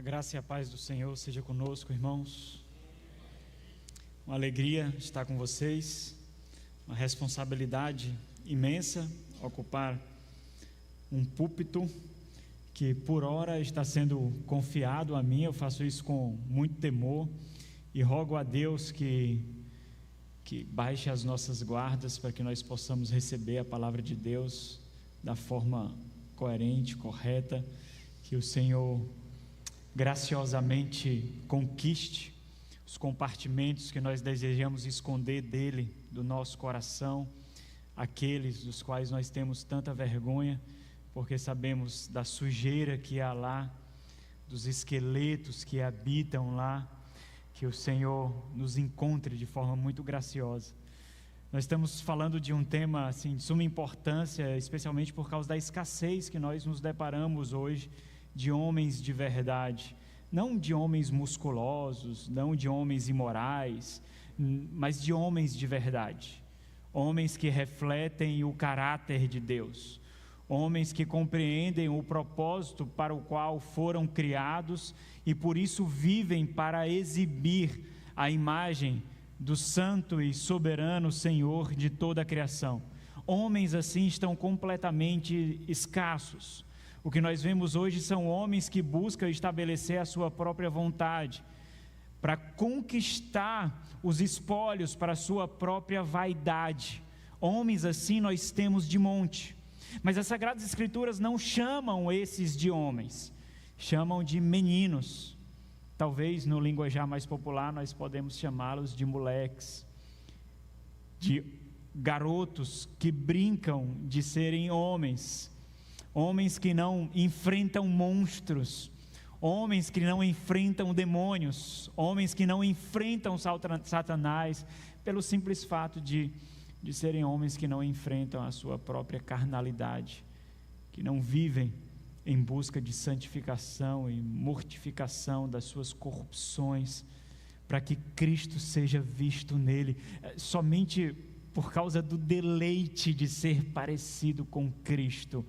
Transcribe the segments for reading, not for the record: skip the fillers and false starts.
graça e a paz do Senhor seja conosco, irmãos. Uma alegria estar com vocês, uma responsabilidade imensa ocupar um púlpito que por hora está sendo confiado a mim. Eu faço isso com muito temor e rogo a Deus que baixe as nossas guardas para que nós possamos receber a palavra de Deus da forma coerente, correta, que o Senhor graciosamente conquiste os compartimentos que nós desejamos esconder dele, do nosso coração, aqueles dos quais nós temos tanta vergonha, porque sabemos da sujeira que há lá, dos esqueletos que habitam lá. Que o Senhor nos encontre de forma muito graciosa. Nós estamos falando de um tema assim, de suma importância, especialmente por causa da escassez que nós nos deparamos hoje de homens de verdade, não de homens musculosos, não de homens imorais, mas de homens de verdade, homens que refletem o caráter de Deus, homens que compreendem o propósito para o qual foram criados e por isso vivem para exibir a imagem do santo e soberano Senhor de toda a criação. Homens assim estão completamente escassos. O que nós vemos hoje são homens que buscam estabelecer a sua própria vontade, para conquistar os espólios para a sua própria vaidade. Homens assim nós temos de monte. Mas as Sagradas Escrituras não chamam esses de homens, chamam de meninos. Talvez no linguajar mais popular nós podemos chamá-los de moleques, de garotos que brincam de serem homens, homens que não enfrentam monstros, homens que não enfrentam demônios, homens que não enfrentam Satanás, pelo simples fato de serem homens que não enfrentam a sua própria carnalidade, que não vivem em busca de santificação e mortificação das suas corrupções, para que Cristo seja visto nele, somente por causa do deleite de ser parecido com Cristo.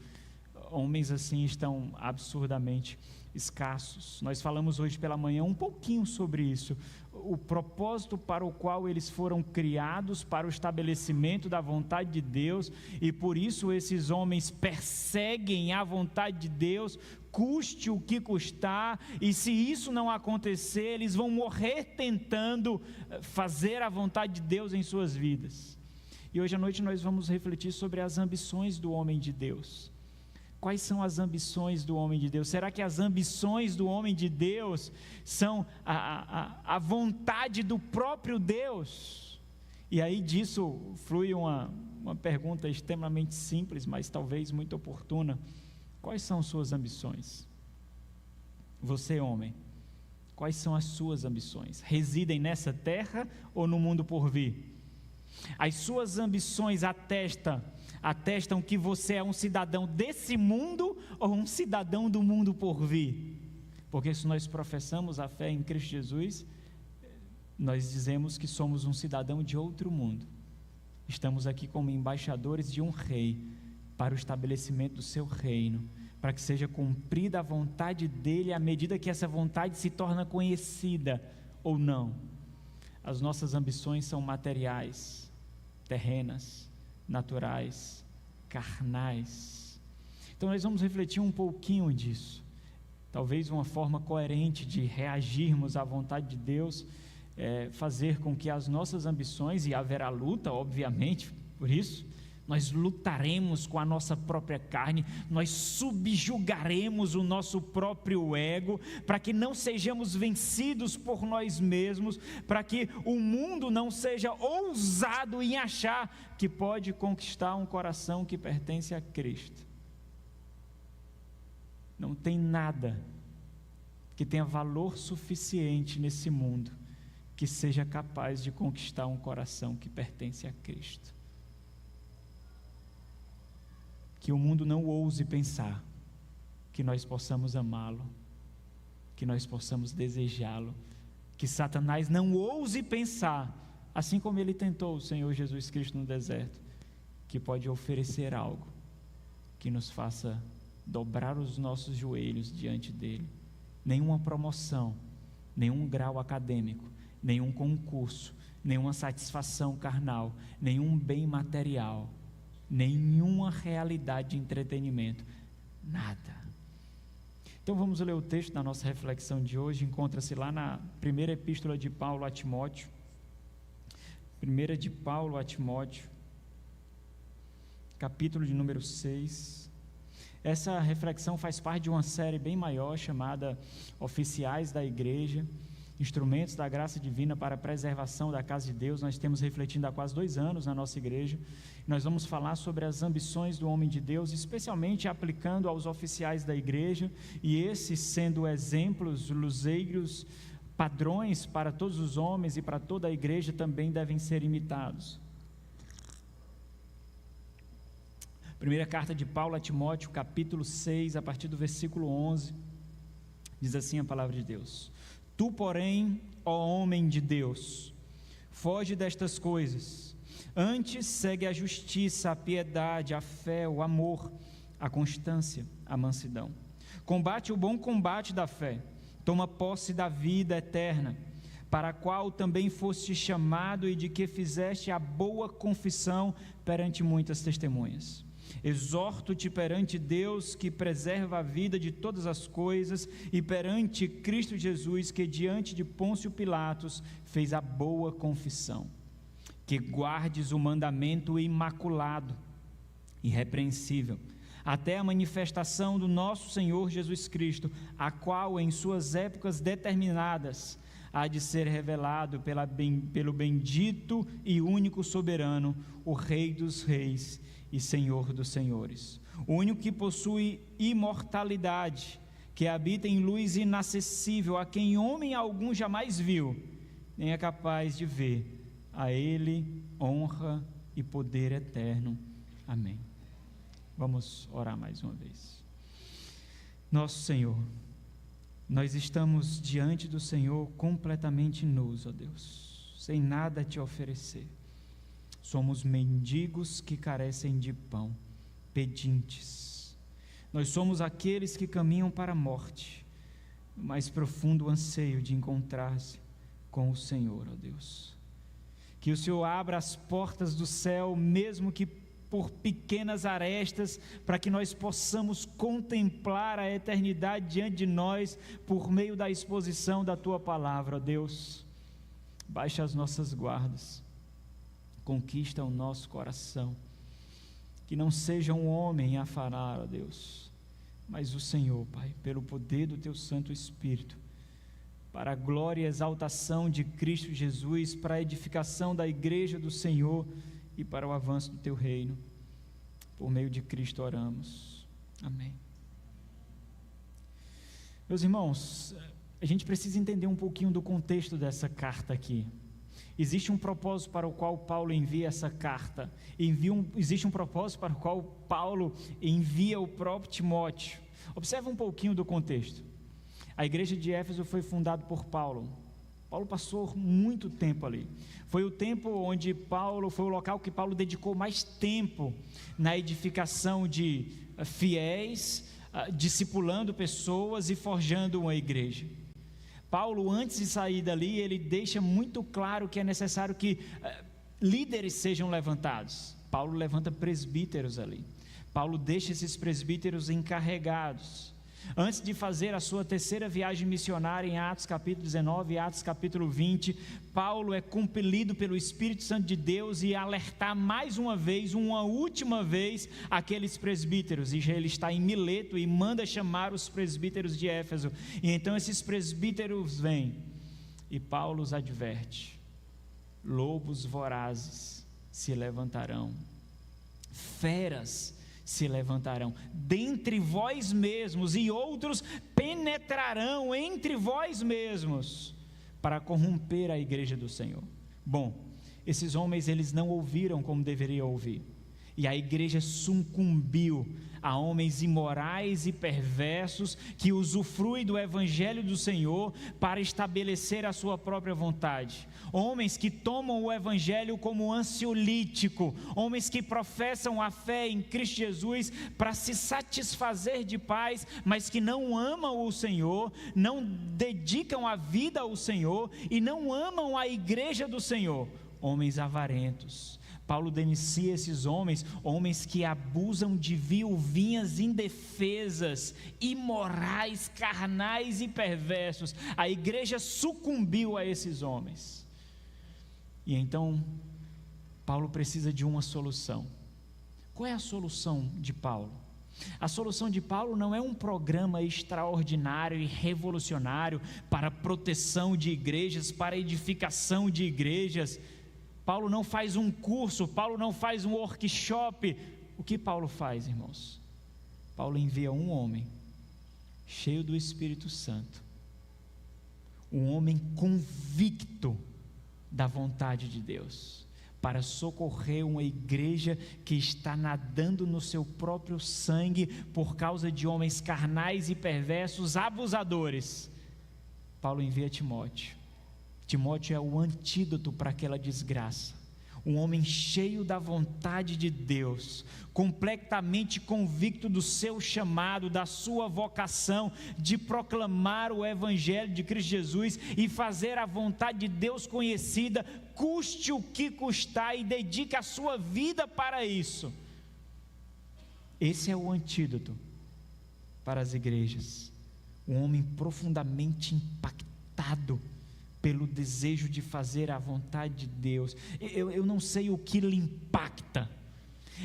Homens assim estão absurdamente escassos. Nós falamos hoje pela manhã um pouquinho sobre isso, o propósito para o qual eles foram criados, para o estabelecimento da vontade de Deus, e por isso esses homens perseguem a vontade de Deus, custe o que custar, e se isso não acontecer, eles vão morrer tentando fazer a vontade de Deus em suas vidas. E hoje à noite nós vamos refletir sobre as ambições do homem de Deus. Quais são as ambições do homem de Deus? Será que as ambições do homem de Deus são a vontade do próprio Deus? E aí disso flui uma pergunta extremamente simples, mas talvez muito oportuna. Quais são suas ambições? Você, homem, quais são as suas ambições? Residem nessa terra ou no mundo por vir? As suas ambições atestam que você é um cidadão desse mundo ou um cidadão do mundo por vir? Porque se nós professamos a fé em Cristo Jesus, nós dizemos que somos um cidadão de outro mundo. Estamos aqui como embaixadores de um rei, para o estabelecimento do seu reino, para que seja cumprida a vontade dele à medida que essa vontade se torna conhecida ou não. As nossas ambições são materiais, terrenas, naturais, carnais. Então nós vamos refletir um pouquinho disso. Talvez uma forma coerente de reagirmos à vontade de Deus é fazer com que as nossas ambições, e haverá luta, obviamente, por isso, nós lutaremos com a nossa própria carne, nós subjugaremos o nosso próprio ego, para que não sejamos vencidos por nós mesmos, para que o mundo não seja ousado em achar que pode conquistar um coração que pertence a Cristo. Não tem nada que tenha valor suficiente nesse mundo que seja capaz de conquistar um coração que pertence a Cristo. Que o mundo não ouse pensar que nós possamos amá-lo, que nós possamos desejá-lo, que Satanás não ouse pensar, assim como ele tentou o Senhor Jesus Cristo no deserto, que pode oferecer algo que nos faça dobrar os nossos joelhos diante dele nenhuma promoção, nenhum grau acadêmico, nenhum concurso, nenhuma satisfação carnal, nenhum bem material, nenhuma realidade de entretenimento, nada. Então vamos ler o texto da nossa reflexão de hoje. Encontra-se lá na primeira epístola de Paulo a Timóteo, capítulo de número 6. Essa reflexão faz parte de uma série bem maior chamada Oficiais da Igreja, Instrumentos da Graça Divina para a Preservação da Casa de Deus. Nós temos refletindo há quase 2 anos na nossa igreja. Nós vamos falar sobre as ambições do homem de Deus, especialmente aplicando aos oficiais da igreja, e esses sendo exemplos, luzeiros, padrões para todos os homens e para toda a igreja também devem ser imitados. Primeira carta de Paulo a Timóteo, capítulo 6, a partir do versículo 11, diz assim a palavra de Deus: Tu, porém, ó homem de Deus, foge destas coisas, antes segue a justiça, a piedade, a fé, o amor, a constância, a mansidão. Combate o bom combate da fé, toma posse da vida eterna, para a qual também foste chamado e de que fizeste a boa confissão perante muitas testemunhas. Exorto-te perante Deus, que preserva a vida de todas as coisas, e perante Cristo Jesus, que diante de Pôncio Pilatos fez a boa confissão, que guardes o mandamento imaculado, irrepreensível, até a manifestação do nosso Senhor Jesus Cristo, a qual em suas épocas determinadas há de ser revelado pelo bendito e único soberano, o Rei dos reis e Senhor dos senhores, o único que possui imortalidade, que habita em luz inacessível, a quem homem algum jamais viu, nem é capaz de ver. A Ele honra e poder eterno. Amém. Vamos orar mais uma vez. Nosso Senhor, nós estamos diante do Senhor completamente nus, ó Deus, sem nada a te oferecer. Somos mendigos que carecem de pão, pedintes. Nós somos aqueles que caminham para a morte, no mais profundo anseio de encontrar-se com o Senhor, ó Deus. Que o Senhor abra as portas do céu, mesmo que por pequenas arestas, para que nós possamos contemplar a eternidade diante de nós, por meio da exposição da Tua Palavra, ó Deus. Baixa as nossas guardas, conquista o nosso coração, que não seja um homem a falar, ó Deus, mas o Senhor, Pai, pelo poder do Teu Santo Espírito, para a glória e exaltação de Cristo Jesus, para a edificação da igreja do Senhor e para o avanço do Teu reino. Por meio de Cristo oramos. Amém. Meus irmãos, a gente precisa entender um pouquinho do contexto dessa carta aqui. Existe um propósito para o qual Paulo envia essa carta. Existe um propósito para o qual Paulo envia o próprio Timóteo. Observe um pouquinho do contexto. A igreja de Éfeso foi fundada por Paulo. Paulo passou muito tempo ali. Foi o tempo onde foi o local que Paulo dedicou mais tempo na edificação de fiéis, discipulando pessoas e forjando uma igreja. Paulo, antes de sair dali, ele deixa muito claro que é necessário que líderes sejam levantados. Paulo levanta presbíteros ali. Paulo deixa esses presbíteros encarregados. Antes de fazer a sua terceira viagem missionária em Atos capítulo 19 e Atos capítulo 20, Paulo é compelido pelo Espírito Santo de Deus e alertar mais uma vez, uma última vez, aqueles presbíteros. E ele está em Mileto e manda chamar os presbíteros de Éfeso. E então esses presbíteros vêm e Paulo os adverte: lobos vorazes se levantarão, feras se levantarão dentre vós mesmos, e outros penetrarão entre vós mesmos para corromper a igreja do Senhor. Bom, esses homens, eles não ouviram como deveriam ouvir. E a igreja sucumbiu a homens imorais e perversos que usufruem do evangelho do Senhor para estabelecer a sua própria vontade. Homens que tomam o evangelho como ansiolítico, homens que professam a fé em Cristo Jesus para se satisfazer de paz, mas que não amam o Senhor, não dedicam a vida ao Senhor e não amam a igreja do Senhor. Homens avarentos. Paulo denuncia esses homens, homens que abusam de viuvinhas indefesas, imorais, carnais e perversos. A igreja sucumbiu a esses homens. E então, Paulo precisa de uma solução. Qual é a solução de Paulo? A solução de Paulo não é um programa extraordinário e revolucionário para proteção de igrejas, para edificação de igrejas. Paulo não faz um curso, Paulo não faz um workshop. O que Paulo faz, irmãos? Paulo envia um homem, cheio do Espírito Santo, um homem convicto da vontade de Deus, para socorrer uma igreja que está nadando no seu próprio sangue, por causa de homens carnais e perversos, abusadores. Paulo envia Timóteo. Timóteo é o antídoto para aquela desgraça, um homem cheio da vontade de Deus, completamente convicto do seu chamado, da sua vocação de proclamar o evangelho de Cristo Jesus e fazer a vontade de Deus conhecida, custe o que custar, e dedica a sua vida para isso. Esse é o antídoto para as igrejas, um homem profundamente impactado pelo desejo de fazer a vontade de Deus. Eu não sei o que lhe impacta,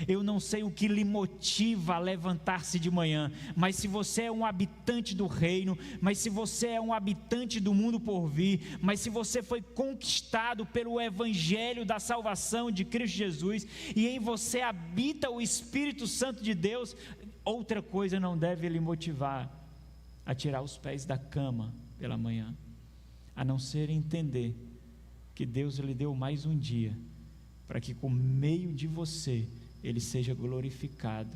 eu não sei o que lhe motiva a levantar-se de manhã, mas se você é um habitante do reino, mas se você é um habitante do mundo por vir, mas se você foi conquistado pelo evangelho da salvação de Cristo Jesus, e em você habita o Espírito Santo de Deus, outra coisa não deve lhe motivar a tirar os pés da cama pela manhã, a não ser entender que Deus lhe deu mais um dia, para que por meio de você Ele seja glorificado,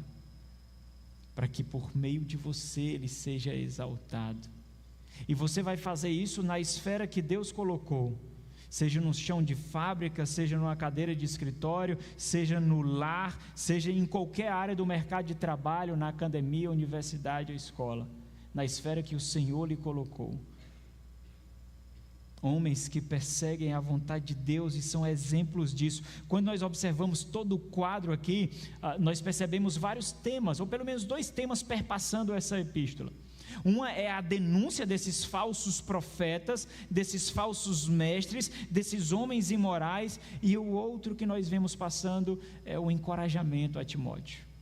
para que por meio de você Ele seja exaltado. E você vai fazer isso na esfera que Deus colocou, seja no chão de fábrica, seja numa cadeira de escritório, seja no lar, seja em qualquer área do mercado de trabalho, na academia, universidade ou escola, na esfera que o Senhor lhe colocou. Homens que perseguem a vontade de Deus e são exemplos disso. Quando nós observamos todo o quadro aqui, nós percebemos vários temas, ou pelo menos 2 temas perpassando essa epístola. Uma é a denúncia desses falsos profetas, desses falsos mestres, desses homens imorais, e o outro que nós vemos passando é o encorajamento a Timóteo.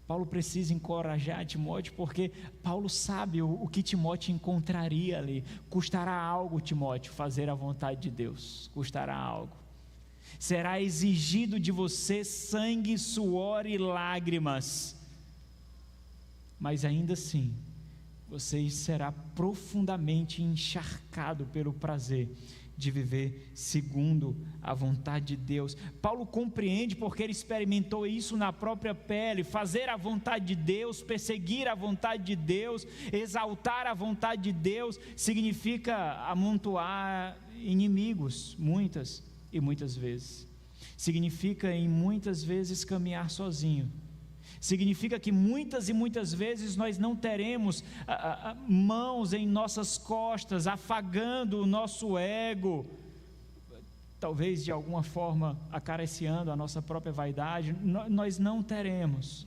Paulo precisa encorajar Timóteo, porque Paulo sabe o que Timóteo encontraria ali. Custará algo, Timóteo, fazer a vontade de Deus, custará algo. Será exigido de você sangue, suor e lágrimas, mas ainda assim, você será profundamente encharcado pelo prazer de viver segundo a vontade de Deus. Paulo compreende, porque ele experimentou isso na própria pele. Fazer a vontade de Deus, perseguir a vontade de Deus, exaltar a vontade de Deus, significa amontoar inimigos, muitas e muitas vezes. Significa em muitas vezes caminhar sozinho. Significa que muitas e muitas vezes nós não teremos mãos em nossas costas, afagando o nosso ego, talvez de alguma forma acariciando a nossa própria vaidade. Nós não teremos,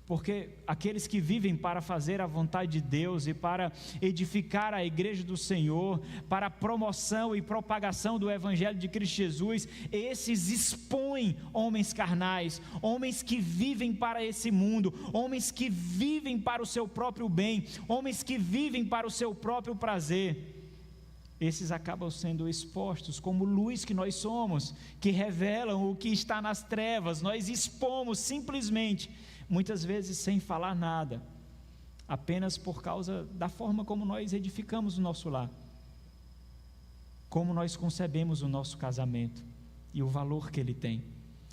porque aqueles que vivem para fazer a vontade de Deus e para edificar a igreja do Senhor, para a promoção e propagação do evangelho de Cristo Jesus, esses expõem homens carnais, homens que vivem para esse mundo, homens que vivem para o seu próprio bem, homens que vivem para o seu próprio prazer. Esses acabam sendo expostos como luz que nós somos, que revelam o que está nas trevas. Nós expomos simplesmente, muitas vezes sem falar nada, apenas por causa da forma como nós edificamos o nosso lar, como nós concebemos o nosso casamento e o valor que ele tem.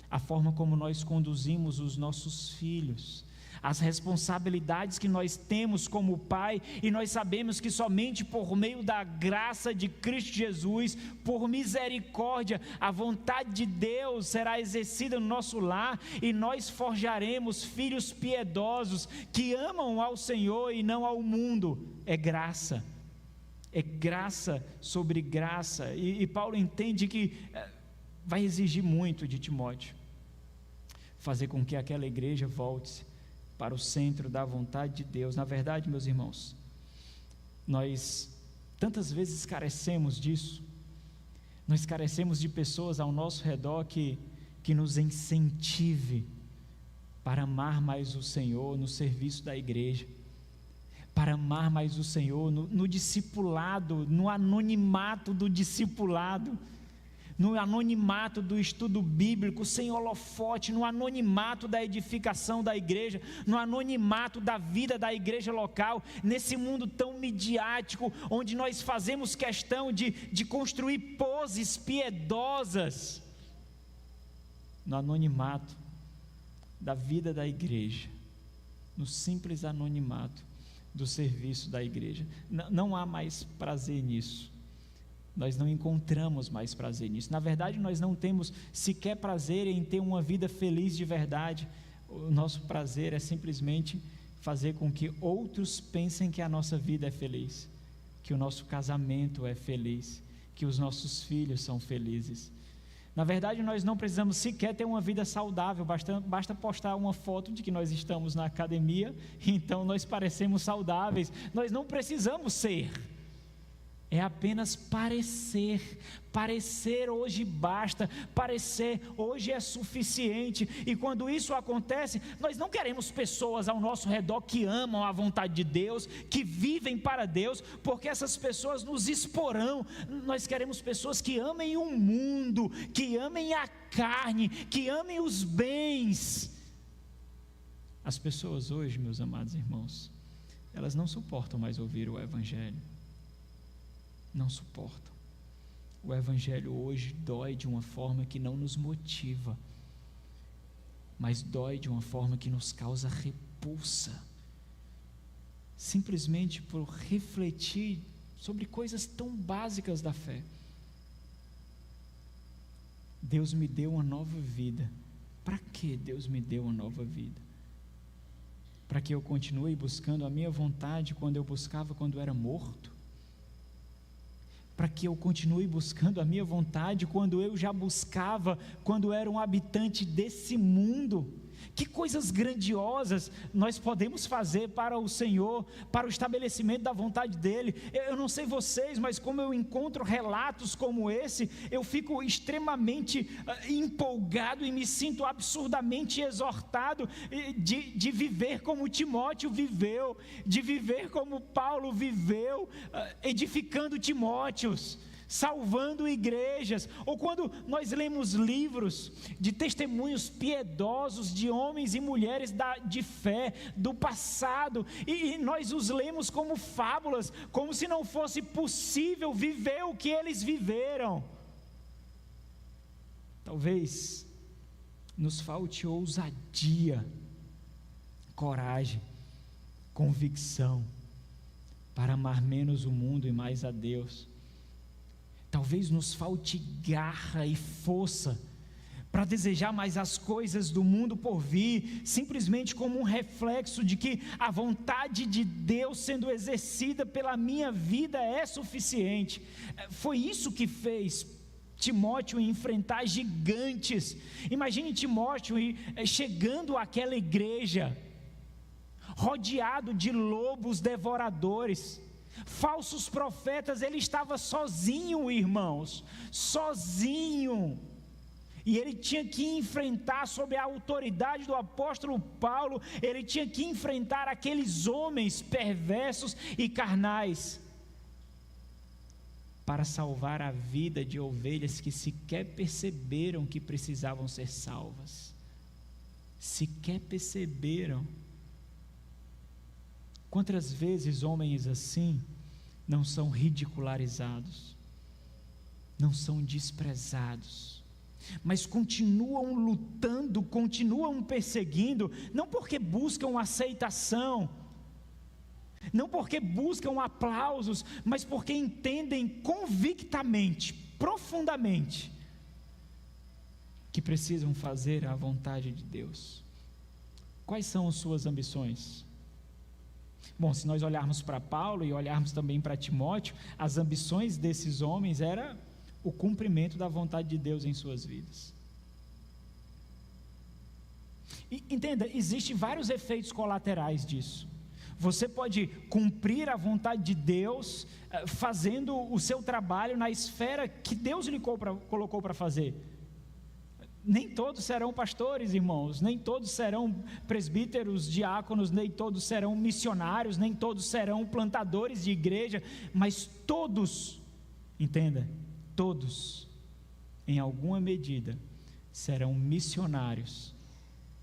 a forma como nós conduzimos os nossos filhos, as responsabilidades que nós temos como pai, e nós sabemos que somente por meio da graça de Cristo Jesus, por misericórdia, a vontade de Deus será exercida no nosso lar, e nós forjaremos filhos piedosos, que amam ao Senhor e não ao mundo. É graça sobre graça, e Paulo entende que vai exigir muito de Timóteo, fazer com que aquela igreja volte para o centro da vontade de Deus. Na verdade, meus irmãos, nós tantas vezes carecemos disso. Nós carecemos de pessoas ao nosso redor que nos incentive para amar mais o Senhor no serviço da igreja, para amar mais o Senhor no discipulado, no anonimato do discipulado, no anonimato do estudo bíblico, sem holofote, no anonimato da edificação da igreja, no anonimato da vida da igreja local, nesse mundo tão midiático, onde nós fazemos questão de construir poses piedosas, no anonimato da vida da igreja, no simples anonimato do serviço da igreja. Não há mais prazer nisso. Nós não encontramos mais prazer nisso. Na verdade, nós não temos sequer prazer em ter uma vida feliz de verdade. O nosso prazer é simplesmente fazer com que outros pensem que a nossa vida é feliz, que o nosso casamento é feliz, que os nossos filhos são felizes. Na verdade, nós não precisamos sequer ter uma vida saudável, basta postar uma foto de que nós estamos na academia, então nós parecemos saudáveis. Nós não precisamos ser. É apenas parecer hoje basta, parecer hoje é suficiente, e quando isso acontece, nós não queremos pessoas ao nosso redor que amam a vontade de Deus, que vivem para Deus, porque essas pessoas nos exporão. Nós queremos pessoas que amem o mundo, que amem a carne, que amem os bens. As pessoas hoje, meus amados irmãos, elas não suportam mais ouvir o Evangelho. Não suportam. O Evangelho hoje dói de uma forma que não nos motiva, mas dói de uma forma que nos causa repulsa, simplesmente por refletir sobre coisas tão básicas da fé. Deus me deu uma nova vida. Para que Deus me deu uma nova vida? Para que eu continue buscando a minha vontade quando eu buscava quando era morto? Para que eu continue buscando a minha vontade quando eu já buscava quando era um habitante desse mundo? Que coisas grandiosas nós podemos fazer para o Senhor, para o estabelecimento da vontade dEle. Eu não sei vocês, mas como eu encontro relatos como esse, eu fico extremamente empolgado e me sinto absurdamente exortado de viver como Timóteo viveu, de viver como Paulo viveu, edificando Timóteos, salvando igrejas. Ou quando nós lemos livros de testemunhos piedosos de homens e mulheres de fé do passado, e nós os lemos como fábulas, como se não fosse possível viver o que eles viveram. Talvez nos falte ousadia, coragem, convicção para amar menos o mundo e mais a Deus. Talvez nos falte garra e força para desejar mais as coisas do mundo por vir, simplesmente como um reflexo de que a vontade de Deus sendo exercida pela minha vida é suficiente. Foi isso que fez Timóteo enfrentar gigantes. Imagine Timóteo chegando àquela igreja, rodeado de lobos devoradores, falsos profetas. Ele estava sozinho, irmãos, sozinho, e ele tinha que enfrentar, sob a autoridade do apóstolo Paulo, ele tinha que enfrentar aqueles homens perversos e carnais, para salvar a vida de ovelhas que sequer perceberam que precisavam ser salvas, sequer perceberam. Quantas vezes homens assim não são ridicularizados, não são desprezados, mas continuam lutando, continuam perseguindo, não porque buscam aceitação, não porque buscam aplausos, mas porque entendem convictamente, profundamente, que precisam fazer a vontade de Deus. Quais são as suas ambições? Bom, se nós olharmos para Paulo e olharmos também para Timóteo, as ambições desses homens era o cumprimento da vontade de Deus em suas vidas. E entenda, existem vários efeitos colaterais disso. Você pode cumprir a vontade de Deus fazendo o seu trabalho na esfera que Deus lhe colocou para fazer. Nem todos serão pastores, irmãos, nem todos serão presbíteros, diáconos, nem todos serão missionários, nem todos serão plantadores de igreja, mas todos, entenda, todos, em alguma medida, serão missionários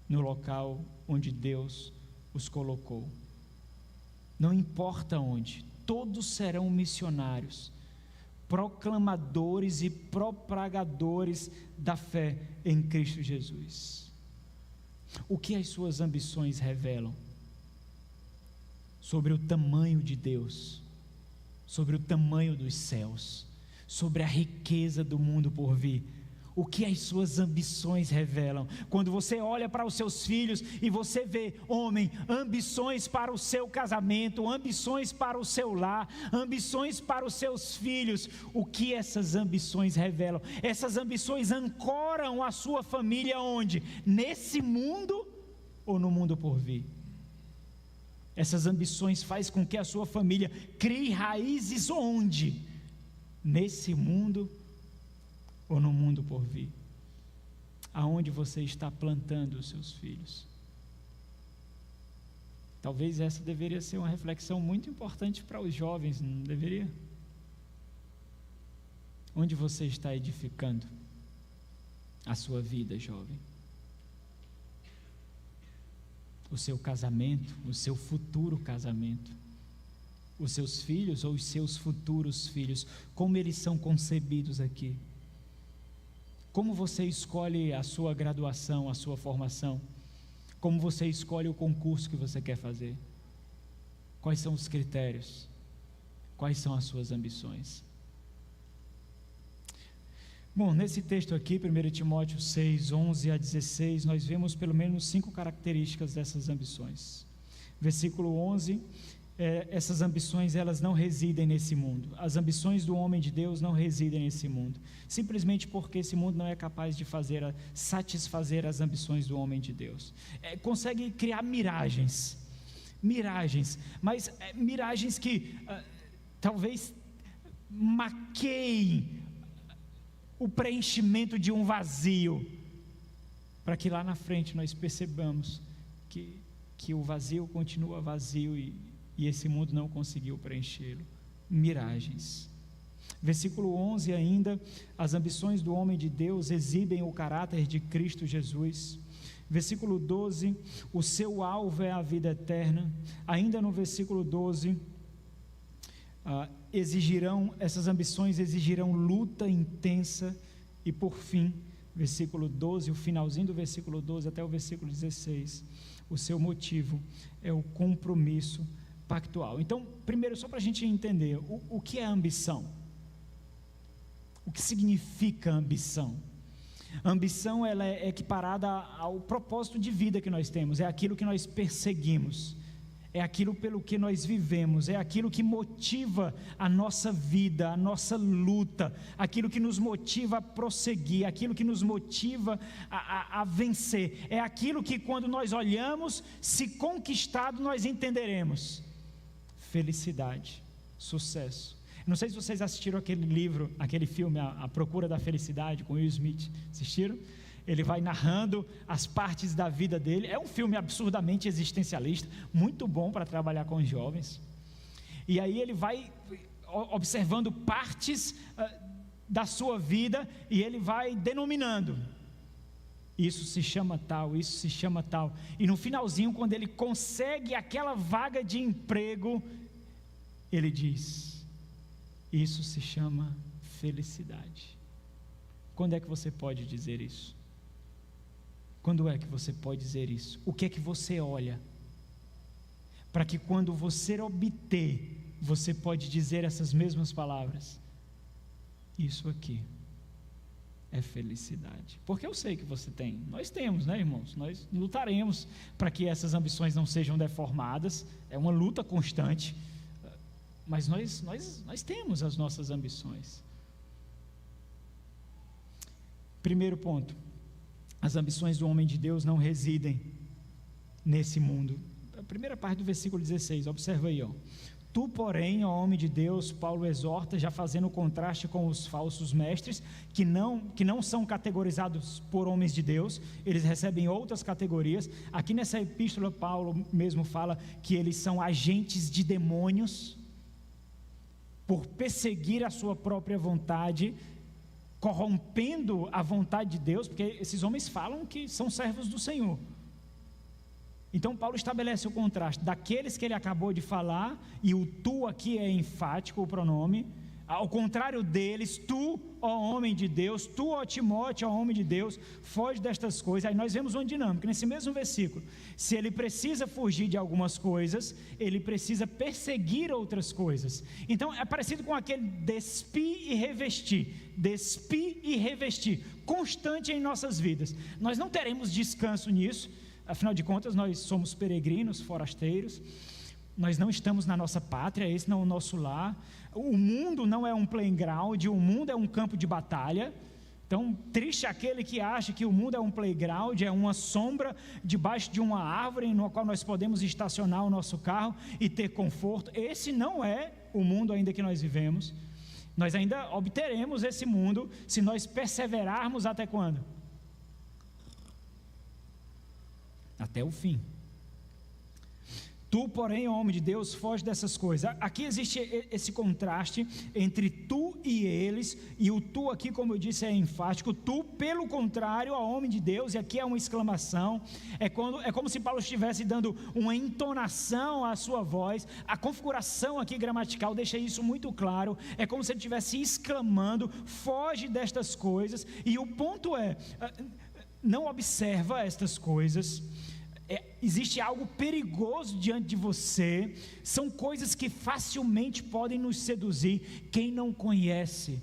no local onde Deus os colocou. Não importa onde, todos serão missionários, proclamadores e propagadores da fé em Cristo Jesus. O que as suas ambições revelam sobre o tamanho de Deus, sobre o tamanho dos céus, sobre a riqueza do mundo por vir? O que as suas ambições revelam? Quando você olha para os seus filhos e você vê, homem, ambições para o seu casamento, ambições para o seu lar, ambições para os seus filhos, o que essas ambições revelam? Essas ambições ancoram a sua família onde? Nesse mundo ou no mundo por vir? Essas ambições fazem com que a sua família crie raízes onde? Nesse mundo ou no mundo por vir? Aonde você está plantando os seus filhos? Talvez essa deveria ser uma reflexão muito importante para os jovens, não deveria? Onde você está edificando a sua vida, jovem? O seu casamento, o seu futuro casamento, os seus filhos ou os seus futuros filhos, como eles são concebidos aqui? Como você escolhe a sua graduação, a sua formação? Como você escolhe o concurso que você quer fazer? Quais são os critérios? Quais são as suas ambições? Bom, nesse texto aqui, 1 Timóteo 6, 11 a 16, nós vemos pelo menos 5 características dessas ambições. Versículo 11, essas ambições, elas não residem nesse mundo. As ambições do homem de Deus não residem nesse mundo, simplesmente porque esse mundo não é capaz de satisfazer as ambições do homem de Deus. Consegue criar miragens, mas miragens que talvez maqueiem o preenchimento de um vazio, para que lá na frente nós percebamos que o vazio continua vazio e esse mundo não conseguiu preenchê-lo. Miragens. Versículo 11 ainda, as ambições do homem de Deus exibem o caráter de Cristo Jesus. Versículo 12, o seu alvo é a vida eterna. Ainda no versículo 12, essas ambições exigirão luta intensa. E por fim, versículo 12, o finalzinho do versículo 12 até o versículo 16, o seu motivo é o compromisso pactual. Então, primeiro, só para a gente entender, o que é ambição? O que significa ambição? A ambição, ela é equiparada ao propósito de vida que nós temos, é aquilo que nós perseguimos, é aquilo pelo que nós vivemos, é aquilo que motiva a nossa vida, a nossa luta, aquilo que nos motiva a prosseguir, aquilo que nos motiva a vencer, é aquilo que quando nós olhamos, se conquistado, nós entenderemos felicidade, sucesso. Não sei se vocês assistiram aquele filme, A Procura da Felicidade, com Will Smith. Assistiram? Ele vai narrando as partes da vida dele. É um filme absurdamente existencialista, muito bom para trabalhar com os jovens. E aí ele vai observando partes da sua vida e ele vai denominando. Isso se chama tal, isso se chama tal. E no finalzinho, quando ele consegue aquela vaga de emprego, ele diz: isso se chama felicidade. Quando é que você pode dizer isso? Quando é que você pode dizer isso? O que é que você olha? Para que quando você obter, você pode dizer essas mesmas palavras. Isso aqui é felicidade. Porque eu sei que você tem. Nós temos, né, irmãos? Nós lutaremos para que essas ambições não sejam deformadas. É uma luta constante. Mas nós temos as nossas ambições. Primeiro ponto. As ambições do homem de Deus não residem nesse mundo. A primeira parte do versículo 16, observa aí, ó. Tu, porém, ó homem de Deus, Paulo exorta, já fazendo o contraste com os falsos mestres, que não são categorizados por homens de Deus, eles recebem outras categorias. Aqui nessa epístola, Paulo mesmo fala que eles são agentes de demônios, por perseguir a sua própria vontade, corrompendo a vontade de Deus, porque esses homens falam que são servos do Senhor. Então Paulo estabelece o contraste daqueles que ele acabou de falar, e o tu aqui é enfático, o pronome, ao contrário deles, tu, ó homem de Deus, tu, ó Timóteo, ó homem de Deus, foge destas coisas. Aí nós vemos uma dinâmica, nesse mesmo versículo, se ele precisa fugir de algumas coisas, ele precisa perseguir outras coisas. Então é parecido com aquele despir e revestir, constante em nossas vidas. Nós não teremos descanso nisso, afinal de contas nós somos peregrinos, forasteiros, nós não estamos na nossa pátria, esse não é o nosso lar. O mundo não é um playground, o mundo é um campo de batalha. Então, triste aquele que acha que o mundo é um playground, é uma sombra debaixo de uma árvore no qual nós podemos estacionar o nosso carro e ter conforto. Esse não é o mundo ainda que nós vivemos. Nós ainda obteremos esse mundo se nós perseverarmos até quando? Até o fim. Tu, porém, homem de Deus, foge dessas coisas. Aqui existe esse contraste entre tu e eles, e o tu aqui, como eu disse, é enfático. Tu, pelo contrário, ó homem de Deus, e aqui é uma exclamação, é como se Paulo estivesse dando uma entonação à sua voz. A configuração aqui gramatical deixa isso muito claro, é como se ele estivesse exclamando, foge destas coisas, e o ponto é, não observa estas coisas. Existe algo perigoso diante de você, são coisas que facilmente podem nos seduzir. Quem não conhece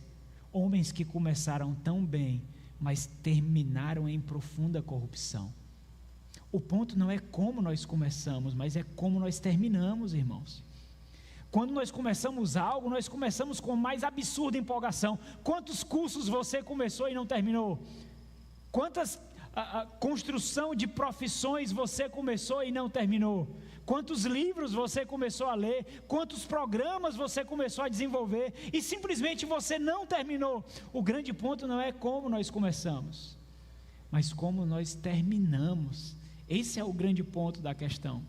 homens que começaram tão bem, mas terminaram em profunda corrupção? O ponto não é como nós começamos, mas é como nós terminamos, irmãos. Quando nós começamos algo, nós começamos com mais absurda empolgação. Quantos cursos você começou e não terminou? Quantas a construção de profissões você começou e não terminou? Quantos livros você começou a ler? Quantos programas você começou a desenvolver e simplesmente você não terminou? O grande ponto não é como nós começamos, mas como nós terminamos. Esse é o grande ponto da questão.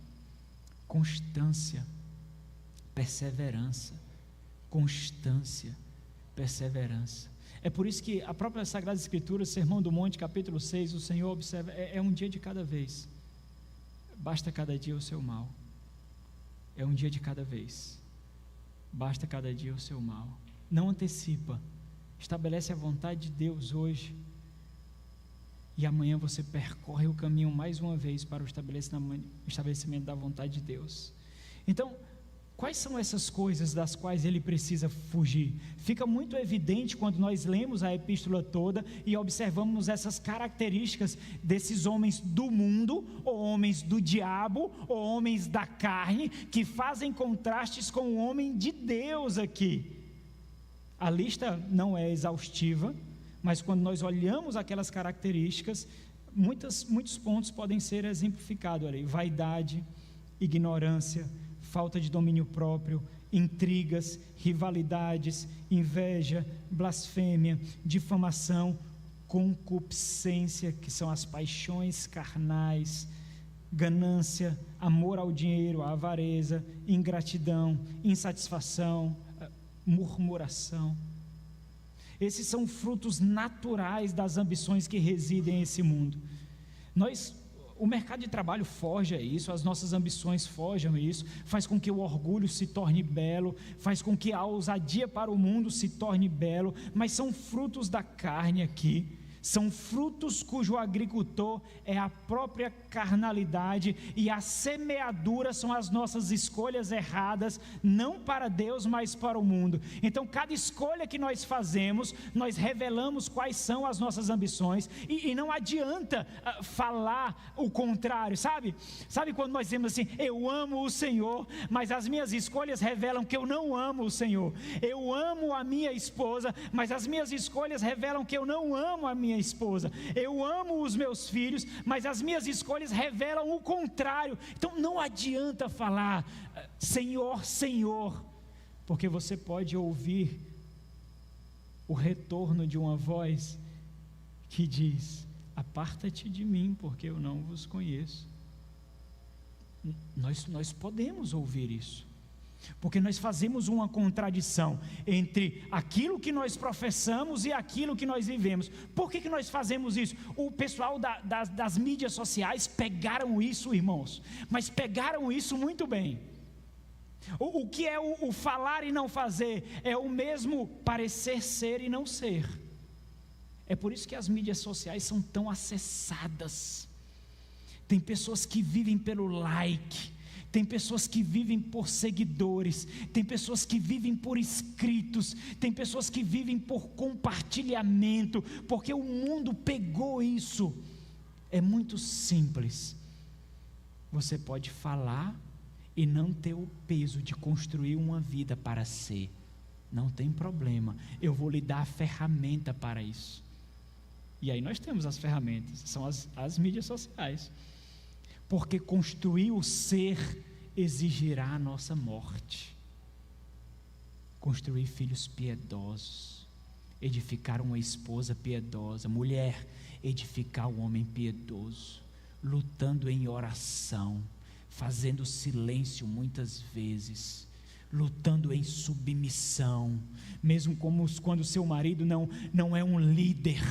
Constância, perseverança, constância, perseverança. É por isso que a própria Sagrada Escritura, Sermão do Monte, capítulo 6, o Senhor observa, é um dia de cada vez. Basta cada dia o seu mal. É um dia de cada vez. Basta cada dia o seu mal. Não antecipa. Estabelece a vontade de Deus hoje. E amanhã você percorre o caminho mais uma vez para o estabelecimento da vontade de Deus. Então, quais são essas coisas das quais ele precisa fugir? Fica muito evidente quando nós lemos a epístola toda e observamos essas características desses homens do mundo, ou homens do diabo, ou homens da carne, que fazem contrastes com o homem de Deus aqui. A lista não é exaustiva, mas quando nós olhamos aquelas características, muitos pontos podem ser exemplificados ali: vaidade, ignorância, falta de domínio próprio, intrigas, rivalidades, inveja, blasfêmia, difamação, concupiscência, que são as paixões carnais, ganância, amor ao dinheiro, a avareza, ingratidão, insatisfação, murmuração. Esses são frutos naturais das ambições que residem nesse mundo. O mercado de trabalho forja isso, as nossas ambições forjam isso, faz com que o orgulho se torne belo, faz com que a ousadia para o mundo se torne belo, mas são frutos da carne aqui. São frutos cujo agricultor é a própria carnalidade, e a semeadura são as nossas escolhas erradas, não para Deus, mas para o mundo. Então, cada escolha que nós fazemos, nós revelamos quais são as nossas ambições, e não adianta falar o contrário, sabe? Sabe quando nós dizemos assim, eu amo o Senhor, mas as minhas escolhas revelam que eu não amo o Senhor. Eu amo a minha esposa, mas as minhas escolhas revelam que eu não amo a minha esposa. Eu amo os meus filhos, mas as minhas escolhas revelam o contrário. Então não adianta falar Senhor, Senhor, porque você pode ouvir o retorno de uma voz que diz: aparta-te de mim, porque eu não vos conheço. Nós podemos ouvir isso, porque nós fazemos uma contradição entre aquilo que nós professamos e aquilo que nós vivemos. Por que nós fazemos isso? O pessoal das mídias sociais pegaram isso, irmãos, mas pegaram isso muito bem. O que é o falar e não fazer? É o mesmo parecer ser e não ser. É por isso que as mídias sociais são tão acessadas. Tem pessoas que vivem pelo like, tem pessoas que vivem por seguidores, tem pessoas que vivem por inscritos, tem pessoas que vivem por compartilhamento, porque o mundo pegou isso. É muito simples. Você pode falar e não ter o peso de construir uma vida para ser. Não tem problema, eu vou lhe dar a ferramenta para isso. E aí nós temos as ferramentas, são as mídias sociais. Porque construir o ser exigirá a nossa morte. Construir filhos piedosos, edificar uma esposa piedosa, mulher, edificar um homem piedoso, lutando em oração, fazendo silêncio muitas vezes, lutando em submissão, mesmo como quando seu marido não é um líder,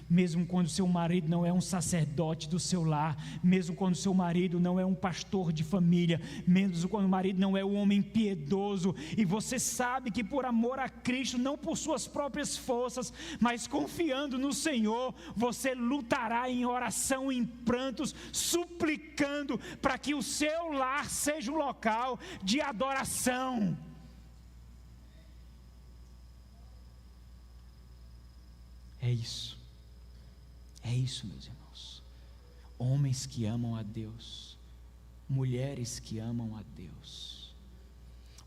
mesmo quando seu marido não é um sacerdote do seu lar, mesmo quando seu marido não é um pastor de família, mesmo quando o marido não é um homem piedoso, e você sabe que por amor a Cristo, não por suas próprias forças, mas confiando no Senhor, você lutará em oração, em prantos, suplicando para que o seu lar seja um local de adoração. É isso, meus irmãos. Homens que amam a Deus, mulheres que amam a Deus.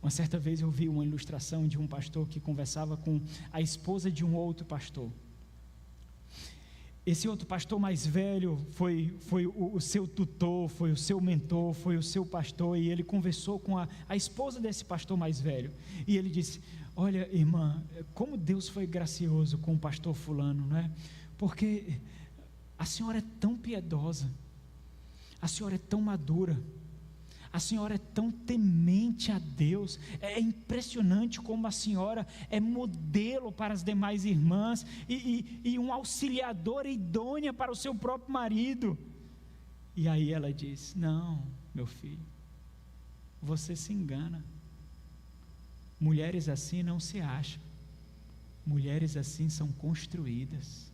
Uma certa vez eu vi uma ilustração de um pastor que conversava com a esposa de um outro pastor. Esse outro pastor mais velho foi o seu tutor, foi o seu mentor, foi o seu pastor, e ele conversou com a esposa desse pastor mais velho, e ele disse: olha, irmã, como Deus foi gracioso com o pastor fulano, não é? Porque a senhora é tão piedosa, a senhora é tão madura, a senhora é tão temente a Deus, é impressionante como a senhora é modelo para as demais irmãs, e um auxiliadora idônea para o seu próprio marido. E aí ela diz: não, meu filho, você se engana, mulheres assim não se acham, mulheres assim são construídas,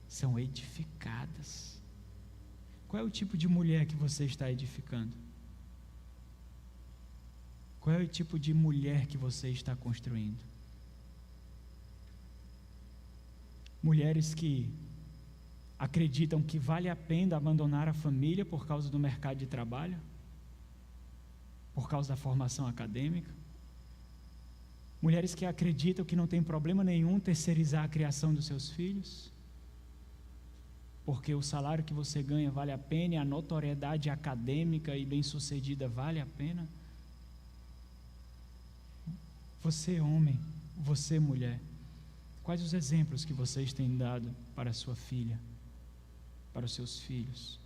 são edificadas. Qual é o tipo de mulher que você está edificando? Qual é o tipo de mulher que você está construindo? Mulheres que acreditam que vale a pena abandonar a família por causa do mercado de trabalho, por causa da formação acadêmica. Mulheres que acreditam que não tem problema nenhum terceirizar a criação dos seus filhos, porque o salário que você ganha vale a pena, e a notoriedade acadêmica e bem-sucedida vale a pena. Você, homem, você, mulher, quais os exemplos que vocês têm dado para a sua filha, para os seus filhos?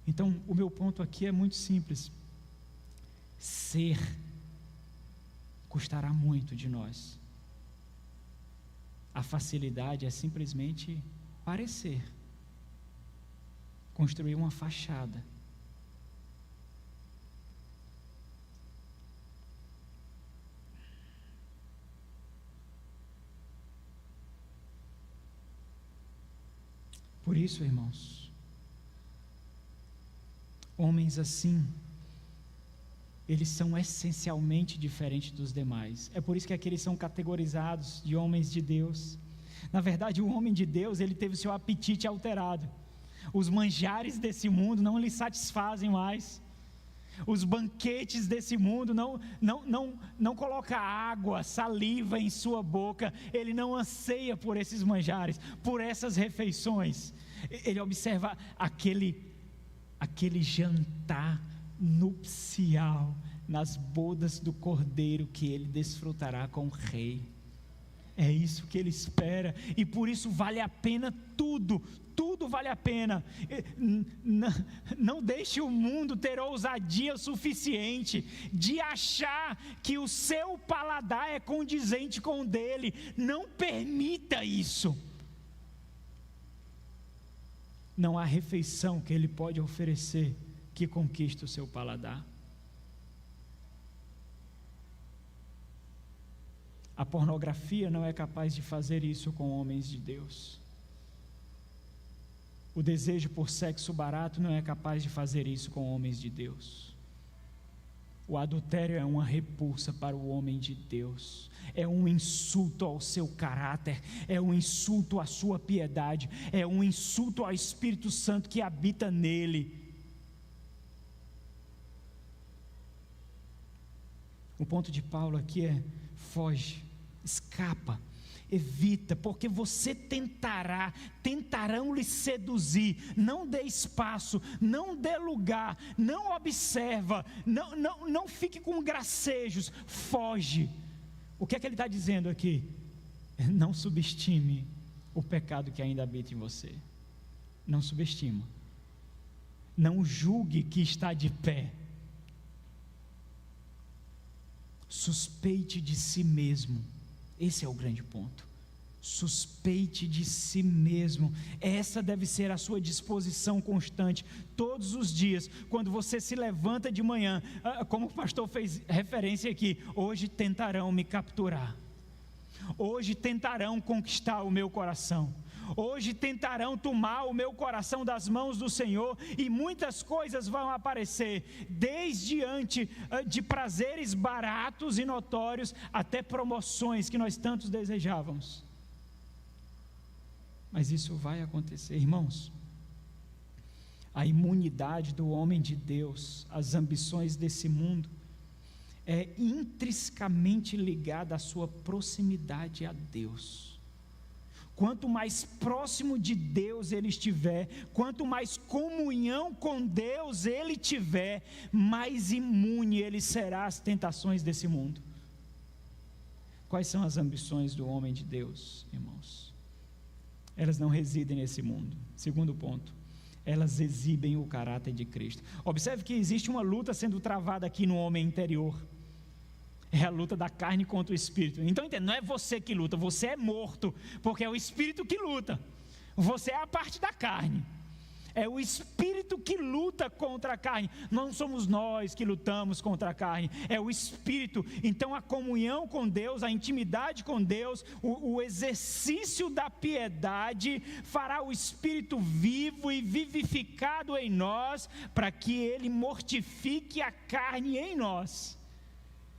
Então, o meu ponto aqui é muito simples. Ser custará muito de nós. A facilidade é simplesmente parecer. construir uma fachada. Por isso, irmãos, homens assim, eles são essencialmente diferentes dos demais. É por isso que aqueles são categorizados de homens de Deus. Na verdade, o homem de Deus, ele teve o seu apetite alterado. Os manjares desse mundo não lhe satisfazem mais. Os banquetes desse mundo não coloca água, saliva em sua boca. Ele não anseia por esses manjares, por essas refeições. Ele observa aquele jantar nupcial nas bodas do Cordeiro que ele desfrutará com o rei. É isso que ele espera, e por isso vale a pena tudo vale a pena. Não deixe o mundo ter ousadia suficiente de achar que o seu paladar é condizente com o dele. Não permita isso. Não há refeição que ele pode oferecer que conquiste o seu paladar. A pornografia não é capaz de fazer isso com homens de Deus. O desejo por sexo barato não é capaz de fazer isso com homens de Deus. O adultério é uma repulsa para o homem de Deus. É um insulto ao seu caráter, é um insulto à sua piedade, é um insulto ao Espírito Santo que habita nele. O ponto de Paulo aqui é: foge, escapa, evita, porque você tentarão lhe seduzir. Não dê espaço, não dê lugar, não observa, não fique com gracejos, foge. O que é que ele está dizendo aqui? Não subestime o pecado que ainda habita em você. Não subestima. Não julgue que está de pé. Suspeite de si mesmo. Esse é o grande ponto. Suspeite de si mesmo. Essa deve ser a sua disposição constante, todos os dias, quando você se levanta de manhã, como o pastor fez referência aqui: hoje tentarão me capturar, hoje tentarão conquistar o meu coração, hoje tentarão tomar o meu coração das mãos do Senhor, e muitas coisas vão aparecer, desde de prazeres baratos e notórios, até promoções que nós tantos desejávamos. Mas isso vai acontecer, irmãos. A imunidade do homem de Deus às ambições desse mundo é intrinsecamente ligada à sua proximidade a Deus. Quanto mais próximo de Deus ele estiver, quanto mais comunhão com Deus ele tiver, mais imune ele será às tentações desse mundo. Quais são as ambições do homem de Deus, irmãos? Elas não residem nesse mundo. Segundo ponto, elas exibem o caráter de Cristo. Observe que existe uma luta sendo travada aqui no homem interior. É a luta da carne contra o Espírito. Então entenda, não é você que luta, você é morto, porque é o Espírito que luta. Você é a parte da carne. É o Espírito que luta contra a carne. Não somos nós que lutamos contra a carne, é o Espírito. Então a comunhão com Deus, a intimidade com Deus, o exercício da piedade fará o Espírito vivo e vivificado em nós, para que ele mortifique a carne em nós.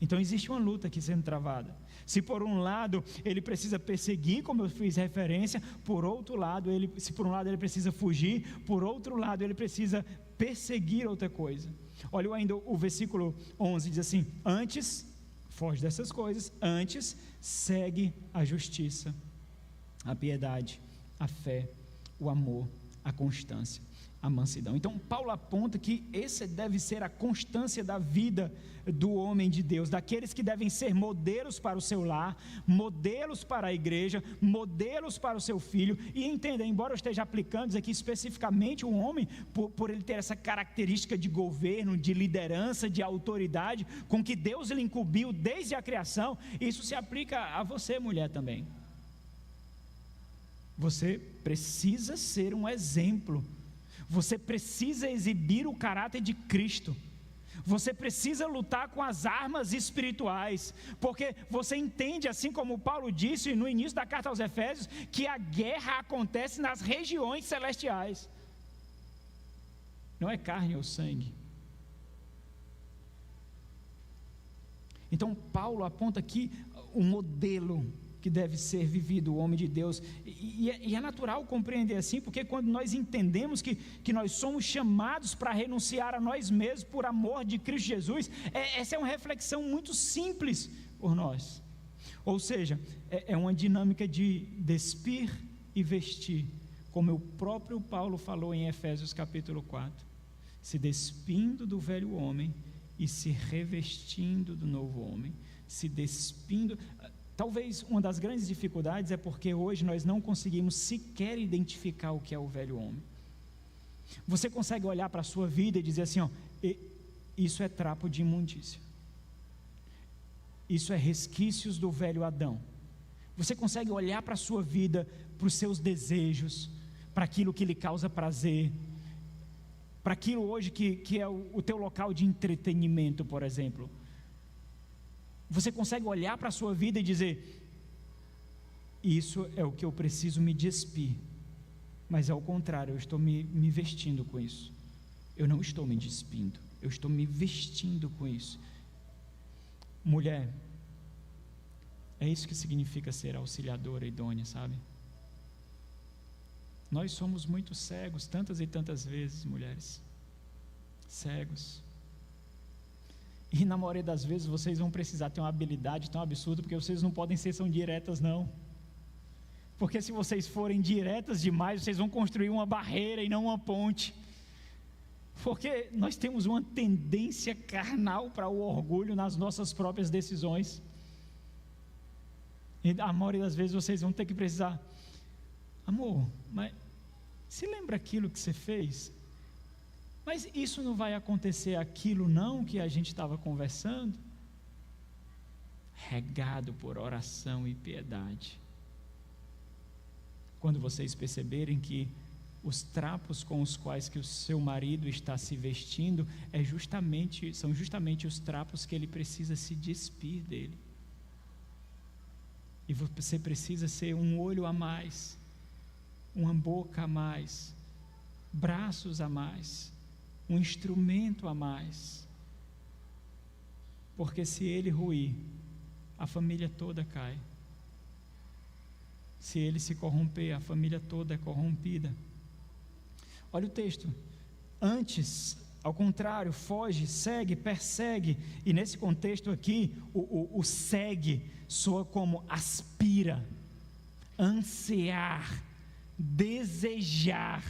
Então existe uma luta aqui sendo travada. Se por um lado ele precisa perseguir, como eu fiz referência, por outro lado, se por um lado ele precisa fugir, por outro lado ele precisa perseguir outra coisa. Olha ainda o versículo 11, diz assim: antes, foge dessas coisas, antes segue a justiça, a piedade, a fé, o amor, a constância, a mansidão. Então Paulo aponta que essa deve ser a constância da vida do homem de Deus, daqueles que devem ser modelos para o seu lar, modelos para a igreja, modelos para o seu filho. E entenda, embora eu esteja aplicando aqui especificamente o homem, por ele ter essa característica de governo, de liderança, de autoridade, com que Deus lhe incumbiu desde a criação, isso se aplica a você, mulher, também. Você precisa ser um exemplo. Você precisa exibir o caráter de Cristo. Você precisa lutar com as armas espirituais, porque você entende, assim como Paulo disse no início da carta aos Efésios, que a guerra acontece nas regiões celestiais. Não é carne ou sangue. Então Paulo aponta aqui o modelo que deve ser vivido o homem de Deus, e é natural compreender assim, porque quando nós entendemos que nós somos chamados para renunciar a nós mesmos por amor de Cristo Jesus, essa é uma reflexão muito simples por nós, ou seja, é uma dinâmica de despir e vestir, como o próprio Paulo falou em Efésios capítulo 4, se despindo do velho homem e se revestindo do novo homem, se despindo. Talvez uma das grandes dificuldades é porque hoje nós não conseguimos sequer identificar o que é o velho homem. Você consegue olhar para a sua vida e dizer assim, isso é trapo de imundícia, isso é resquícios do velho Adão. Você consegue olhar para a sua vida, para os seus desejos, para aquilo que lhe causa prazer, para aquilo hoje que é o teu local de entretenimento, por exemplo. Você consegue olhar para a sua vida e dizer, isso é o que eu preciso me despir, mas ao contrário, eu estou me vestindo com isso. Eu não estou me despindo, eu estou me vestindo com isso. Mulher, é isso que significa ser auxiliadora idônea, sabe? Nós somos muito cegos, tantas e tantas vezes, mulheres, cegos. E na maioria das vezes vocês vão precisar ter uma habilidade tão absurda, porque vocês não podem ser tão diretas não, porque se vocês forem diretas demais, vocês vão construir uma barreira e não uma ponte, porque nós temos uma tendência carnal para o orgulho nas nossas próprias decisões, e a maioria das vezes vocês vão ter que precisar, amor, mas se lembra aquilo que você fez? Mas isso não vai acontecer aquilo não que a gente estava conversando? Regado por oração e piedade. Quando vocês perceberem que os trapos com os quais que o seu marido está se vestindo são justamente os trapos que ele precisa se despir dele. E você precisa ser um olho a mais, uma boca a mais, braços a mais, um instrumento a mais, porque se ele ruir, a família toda cai. Se ele se corromper, a família toda é corrompida. Olha o texto, antes, ao contrário, foge, segue, persegue, e nesse contexto aqui, o segue soa como aspira, ansiar, desejar,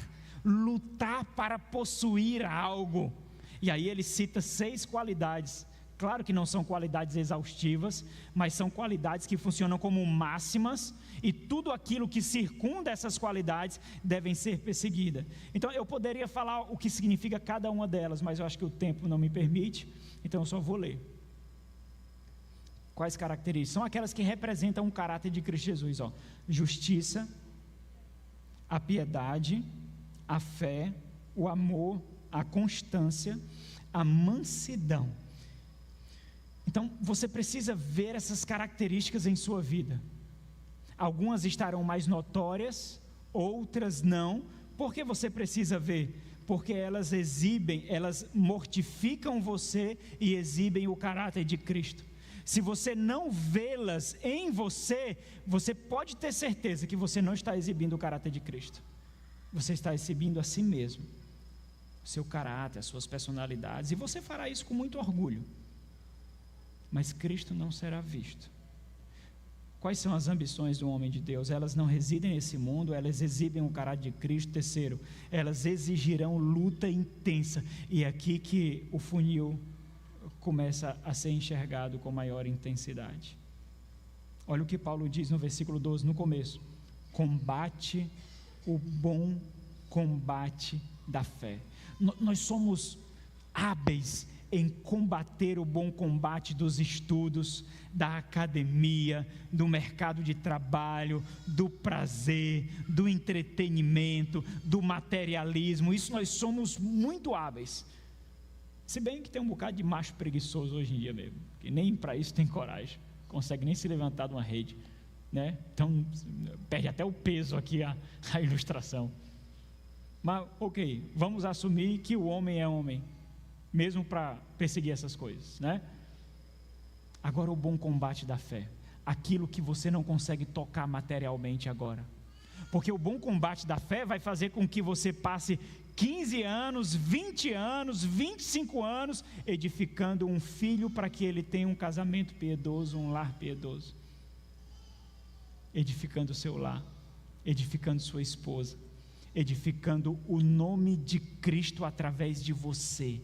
lutar para possuir algo. E aí ele cita 6 qualidades. Claro que não são qualidades exaustivas, mas são qualidades que funcionam como máximas, e tudo aquilo que circunda essas qualidades devem ser perseguidas. Então eu poderia falar o que significa cada uma delas, mas eu acho que o tempo não me permite, então eu só vou ler. Quais características? São aquelas que representam o caráter de Cristo Jesus, justiça, a piedade, a fé, o amor, a constância, a mansidão. Então você precisa ver essas características em sua vida. Algumas estarão mais notórias, outras não. Por que você precisa ver? Porque elas mortificam você e exibem o caráter de Cristo. Se você não vê-las em você, você pode ter certeza que você não está exibindo o caráter de Cristo. Você está exibindo a si mesmo, o seu caráter, as suas personalidades, e você fará isso com muito orgulho, mas Cristo não será visto. Quais são as ambições do homem de Deus? Elas não residem nesse mundo, elas exibem o caráter de Cristo. Terceiro, elas exigirão luta intensa, e é aqui que o funil começa a ser enxergado com maior intensidade. Olha o que Paulo diz no versículo 12, no começo: combate o bom combate da fé. Nós somos hábeis em combater o bom combate dos estudos, da academia, do mercado de trabalho, do prazer, do entretenimento, do materialismo. Isso nós somos muito hábeis. Se bem que tem um bocado de macho preguiçoso hoje em dia mesmo, que nem para isso tem coragem, consegue nem se levantar de uma rede, né? Então perde até o peso aqui a ilustração. Mas ok, vamos assumir que o homem é homem, mesmo para perseguir essas coisas, né? Agora o bom combate da fé, aquilo que você não consegue tocar materialmente agora, porque o bom combate da fé vai fazer com que você passe 15 anos, 20 anos, 25 anos edificando um filho para que ele tenha um casamento piedoso, um lar piedoso, edificando o seu lar, edificando sua esposa, edificando o nome de Cristo através de você,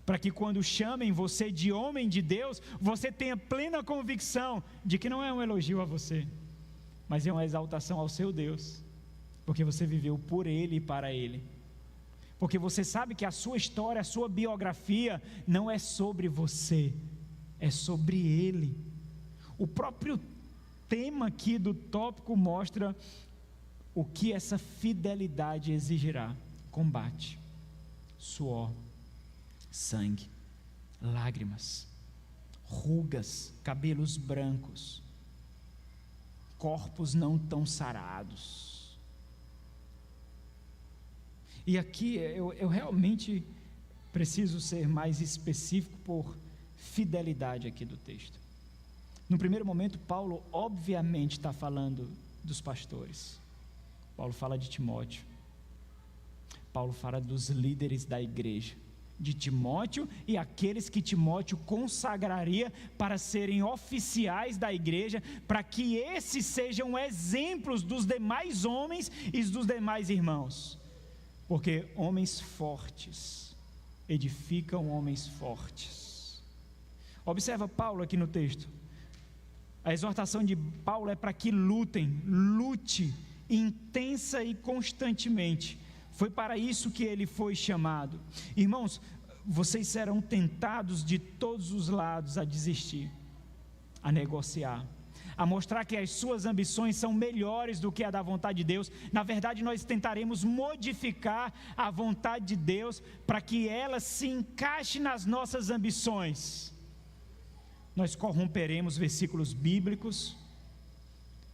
para que quando chamem você de homem de Deus, você tenha plena convicção de que não é um elogio a você, mas é uma exaltação ao seu Deus, porque você viveu por Ele e para Ele, porque você sabe que a sua história, a sua biografia não é sobre você, é sobre Ele. O próprio tema aqui do tópico mostra o que essa fidelidade exigirá: combate, suor, sangue, lágrimas, rugas, cabelos brancos, corpos não tão sarados. E aqui eu realmente preciso ser mais específico por fidelidade aqui do texto. No primeiro momento, Paulo obviamente está falando dos pastores. Paulo fala de Timóteo. Paulo fala dos líderes da igreja, de Timóteo e aqueles que Timóteo consagraria para serem oficiais da igreja, para que esses sejam exemplos dos demais homens e dos demais irmãos, porque homens fortes edificam homens fortes. Observa Paulo aqui no texto. A exortação de Paulo é para que lute intensa e constantemente. Foi para isso que ele foi chamado. Irmãos, vocês serão tentados de todos os lados a desistir, a negociar, a mostrar que as suas ambições são melhores do que a da vontade de Deus. Na verdade, nós tentaremos modificar a vontade de Deus para que ela se encaixe nas nossas ambições. Nós corromperemos versículos bíblicos,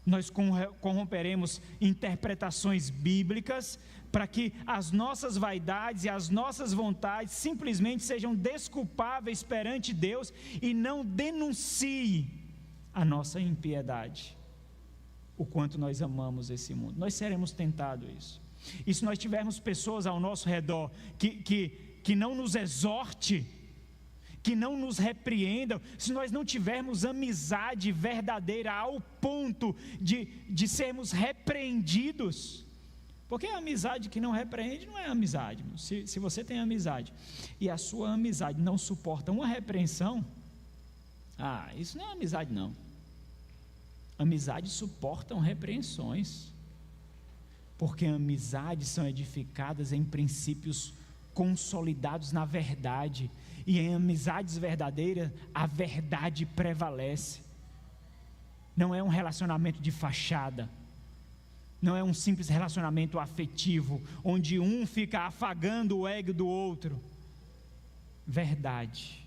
nós corromperemos interpretações bíblicas, para que as nossas vaidades e as nossas vontades simplesmente sejam desculpáveis perante Deus e não denuncie a nossa impiedade, o quanto nós amamos esse mundo. Nós seremos tentados a isso. E se nós tivermos pessoas ao nosso redor que não nos exorte, que não nos repreendam, se nós não tivermos amizade verdadeira ao ponto de sermos repreendidos, porque a amizade que não repreende não é amizade. Se você tem amizade e a sua amizade não suporta uma repreensão, isso não é amizade não. Amizades suportam repreensões, porque amizades são edificadas em princípios consolidados na verdade, e em amizades verdadeiras a verdade prevalece. Não é um relacionamento de fachada, não é um simples relacionamento afetivo, onde um fica afagando o ego do outro. Verdade.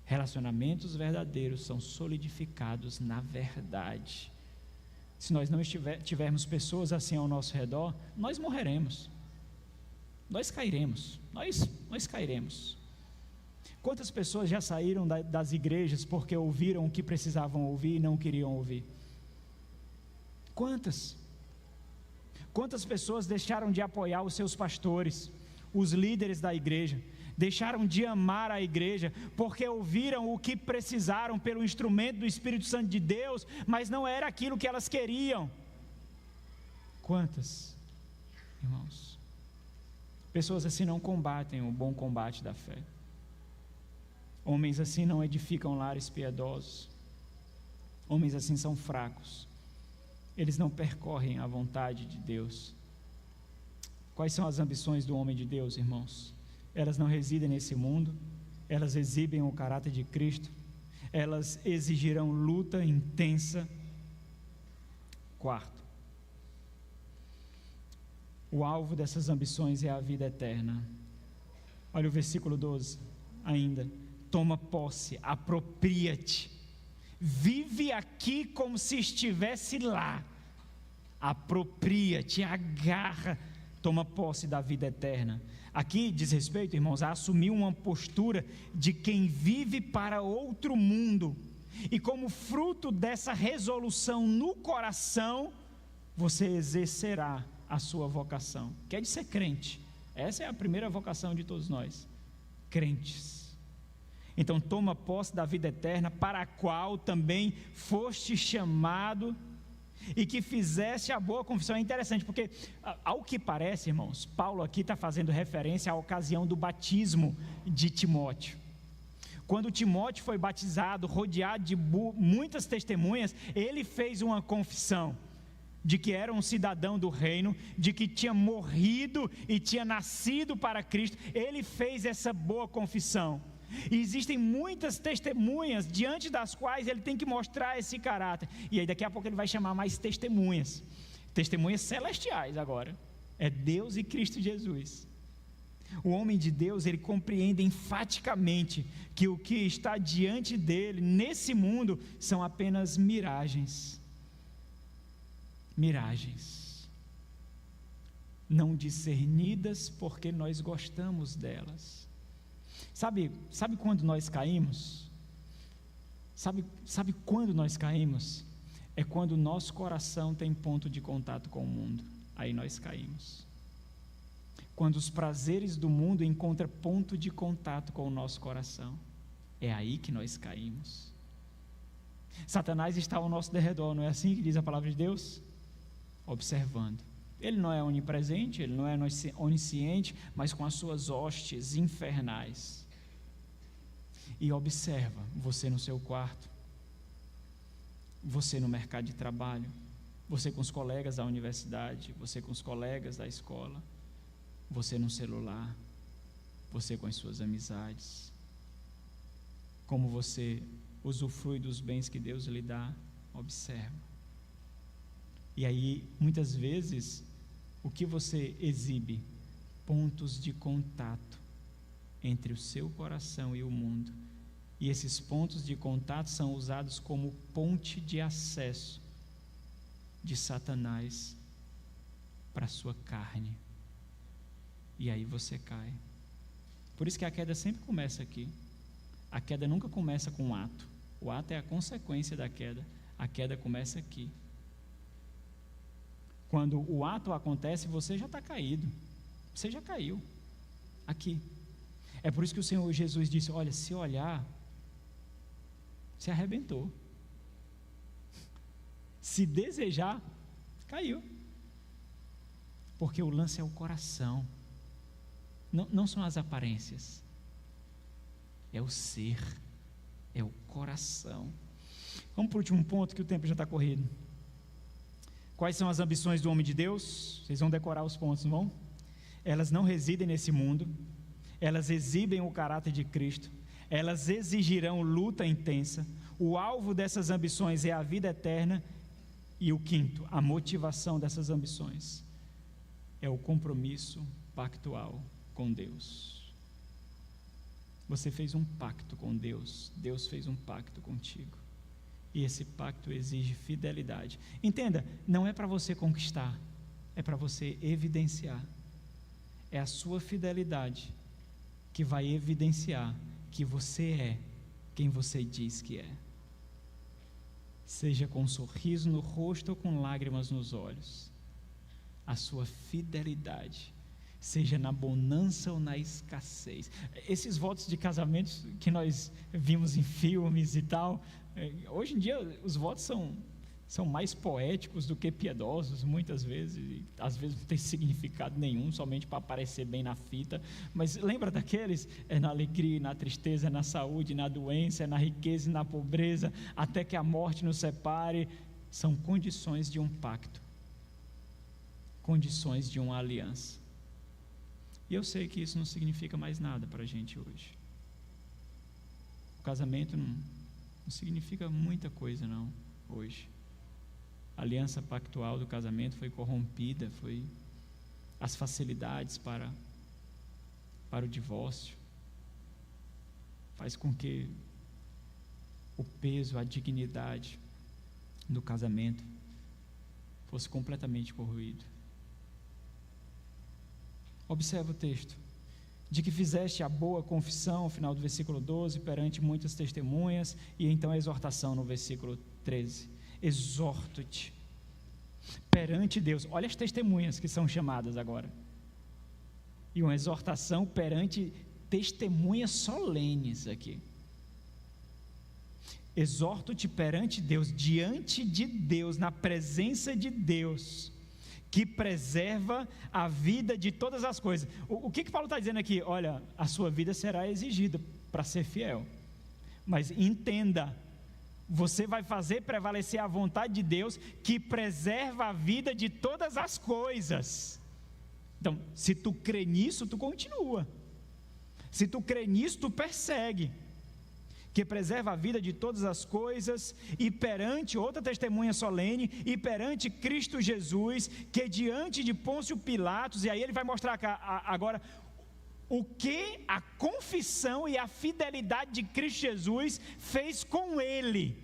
Relacionamentos verdadeiros são solidificados na verdade. Se nós não tivermos pessoas assim ao nosso redor, nós morreremos, nós cairemos, nós cairemos. Quantas pessoas já saíram das igrejas porque ouviram o que precisavam ouvir e não queriam ouvir? Quantas pessoas deixaram de apoiar os seus pastores, os líderes da igreja, deixaram de amar a igreja, porque ouviram o que precisaram pelo instrumento do Espírito Santo de Deus, mas não era aquilo que elas queriam? Quantas, irmãos? Pessoas assim não combatem o bom combate da fé. Homens assim não edificam lares piedosos. Homens assim são fracos. Eles não percorrem a vontade de Deus. Quais são as ambições do homem de Deus, irmãos? Elas não residem nesse mundo, elas exibem o caráter de Cristo, elas exigirão luta intensa. Quarto, o alvo dessas ambições é a vida eterna. Olha o versículo 12 ainda. Toma posse, apropria-te, vive aqui como se estivesse lá. Apropria-te, agarra, toma posse da vida eterna. Aqui diz respeito, irmãos, a assumir uma postura de quem vive para outro mundo. E como fruto dessa resolução no coração, você exercerá a sua vocação, que é de ser crente. Essa é a primeira vocação de todos nós, crentes. Então toma posse da vida eterna, para a qual também foste chamado, e que fizeste a boa confissão. É interessante, porque ao que parece, irmãos, Paulo aqui está fazendo referência à ocasião do batismo de Timóteo. Quando Timóteo foi batizado, rodeado de muitas testemunhas, ele fez uma confissão de que era um cidadão do reino, de que tinha morrido e tinha nascido para Cristo. Ele fez essa boa confissão. E existem muitas testemunhas diante das quais ele tem que mostrar esse caráter. E aí daqui a pouco ele vai chamar mais testemunhas celestiais agora. É Deus e Cristo Jesus. O homem de Deus, ele compreende enfaticamente que o que está diante dele nesse mundo são apenas miragens. Miragens não discernidas porque nós gostamos delas. Sabe quando nós caímos? Sabe quando nós caímos? É quando o nosso coração tem ponto de contato com o mundo. Aí nós caímos. Quando os prazeres do mundo encontram ponto de contato com o nosso coração. É aí que nós caímos. Satanás está ao nosso derredor, não é assim que diz a palavra de Deus? Observando. Ele não é onipresente, ele não é onisciente, mas com as suas hostes infernais. E observa você no seu quarto, você no mercado de trabalho, você com os colegas da universidade, você com os colegas da escola, você no celular, você com as suas amizades, como você usufrui dos bens que Deus lhe dá. Observa. E aí, muitas vezes, o que você exibe? Pontos de contato entre o seu coração e o mundo. E esses pontos de contato são usados como ponte de acesso de Satanás para a sua carne. E aí você cai. Por isso que a queda sempre começa aqui. A queda nunca começa com um ato. O ato é a consequência da queda. A queda começa aqui. Quando o ato acontece, você já está caído. Você já caiu. Aqui. É por isso que o Senhor Jesus disse: olha, se olhar, se arrebentou. Se desejar, caiu. Porque o lance é o coração. Não são as aparências. É o ser. É o coração. Vamos para o último ponto, que o tempo já está corrido. Quais são as ambições do homem de Deus? Vocês vão decorar os pontos, não vão? Elas não residem nesse mundo. Elas exibem o caráter de Cristo. Elas exigirão luta intensa. O alvo dessas ambições é a vida eterna. E o quinto, a motivação dessas ambições é o compromisso pactual com Deus. Você fez um pacto com Deus. Deus fez um pacto contigo. E esse pacto exige fidelidade. Entenda, não é para você conquistar, é para você evidenciar. É a sua fidelidade que vai evidenciar que você é quem você diz que é. Seja com um sorriso no rosto ou com lágrimas nos olhos, a sua fidelidade, seja na bonança ou na escassez. Esses votos de casamentos que nós vimos em filmes e tal, hoje em dia os votos são mais poéticos do que piedosos, muitas vezes, e às vezes não tem significado nenhum, somente para aparecer bem na fita. Mas lembra daqueles? É na alegria, na tristeza, na saúde, na doença, na riqueza e na pobreza, até que a morte nos separe. São condições de um pacto, condições de uma aliança. E eu sei que isso não significa mais nada para a gente hoje. O casamento não significa muita coisa não, hoje. A aliança pactual do casamento foi corrompida, as facilidades para o divórcio faz com que o peso, a dignidade do casamento fosse completamente corroído. Observa o texto: de que fizeste a boa confissão, final do versículo 12, perante muitas testemunhas, e então a exortação no versículo 13: exorto-te perante Deus. Olha as testemunhas que são chamadas agora, e uma exortação perante testemunhas solenes aqui. Exorto-te perante Deus, diante de Deus, na presença de Deus, que preserva a vida de todas as coisas. O que Paulo está dizendo aqui? Olha, a sua vida será exigida para ser fiel, mas entenda, você vai fazer prevalecer a vontade de Deus, que preserva a vida de todas as coisas. Então, se tu crê nisso, tu continua. Se tu crê nisso, tu persegue. Que preserva a vida de todas as coisas, e perante, outra testemunha solene, e perante Cristo Jesus, que diante de Pôncio Pilatos, e aí ele vai mostrar agora o que a confissão e a fidelidade de Cristo Jesus fez com ele.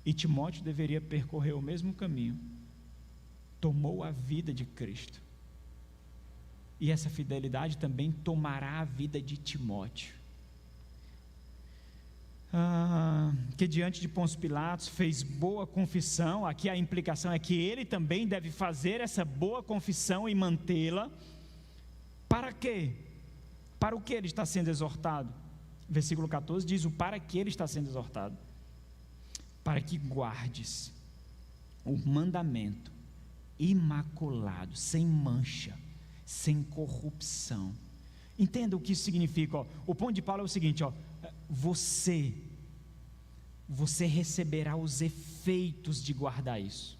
E Timóteo deveria percorrer o mesmo caminho. Tomou a vida de Cristo, e essa fidelidade também tomará a vida de Timóteo. Que diante de Pôncio Pilatos fez boa confissão. Aqui a implicação é que ele também deve fazer essa boa confissão e mantê-la. Para quê? Para o que ele está sendo exortado? Versículo 14 diz o para que ele está sendo exortado: para que guardes o mandamento imaculado, sem mancha, sem corrupção. Entenda o que isso significa, ó. O ponto de Paulo é o seguinte, ó: você receberá os efeitos de guardar isso.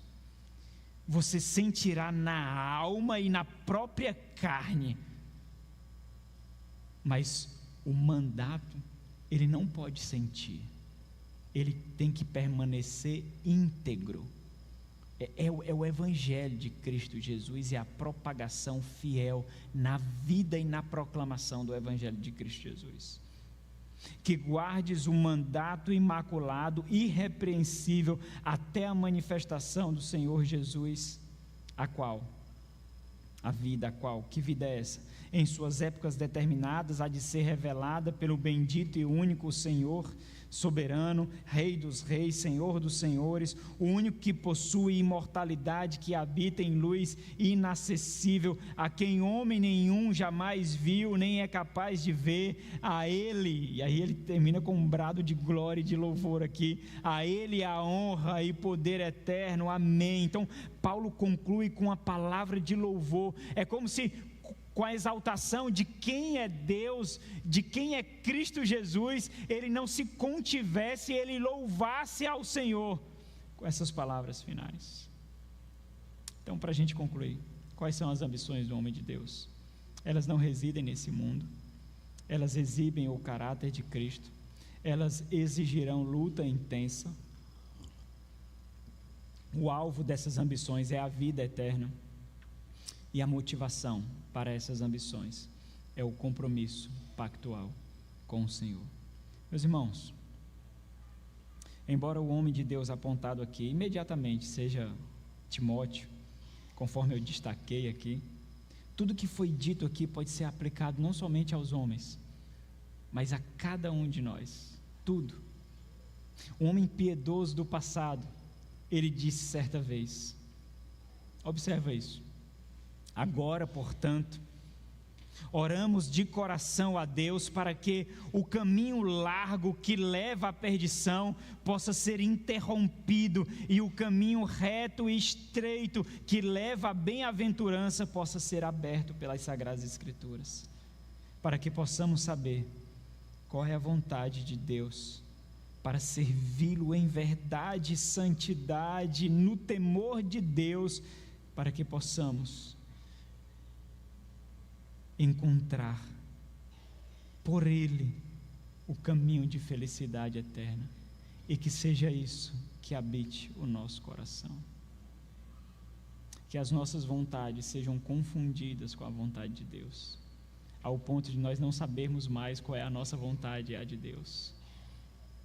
Você sentirá na alma e na própria carne. Mas o mandato, ele não pode sentir. Ele tem que permanecer íntegro. É o Evangelho de Cristo Jesus e a propagação fiel na vida e na proclamação do Evangelho de Cristo Jesus. Que guardes o mandato imaculado, irrepreensível, até a manifestação do Senhor Jesus, a qual? A vida, a qual? Que vida é essa? Em suas épocas determinadas, há de ser revelada pelo bendito e único Senhor, soberano, Rei dos reis, Senhor dos senhores, o único que possui imortalidade, que habita em luz inacessível, a quem homem nenhum jamais viu, nem é capaz de ver. A Ele, e aí ele termina com um brado de glória e de louvor aqui, a Ele a honra e poder eterno, amém. Então Paulo conclui com a palavra de louvor. É como se, com a exaltação de quem é Deus, de quem é Cristo Jesus, ele não se contivesse, ele louvasse ao Senhor com essas palavras finais. Então, para a gente concluir, quais são as ambições do homem de Deus? Elas não residem nesse mundo, elas exibem o caráter de Cristo, elas exigirão luta intensa. O alvo dessas ambições é a vida eterna. E a motivação para essas ambições é o compromisso pactual com o Senhor. Meus irmãos, embora o homem de Deus apontado aqui imediatamente seja Timóteo, conforme eu destaquei aqui, tudo que foi dito aqui pode ser aplicado não somente aos homens, mas a cada um de nós. Tudo. O homem piedoso do passado, ele disse certa vez, observa isso: agora, portanto, oramos de coração a Deus para que o caminho largo que leva à perdição possa ser interrompido e o caminho reto e estreito que leva à bem-aventurança possa ser aberto pelas Sagradas Escrituras, para que possamos saber qual é a vontade de Deus, para servi-lo em verdade e santidade, no temor de Deus, para que possamos encontrar por Ele o caminho de felicidade eterna, e que seja isso que habite o nosso coração. Que as nossas vontades sejam confundidas com a vontade de Deus, ao ponto de nós não sabermos mais qual é a nossa vontade e a de Deus,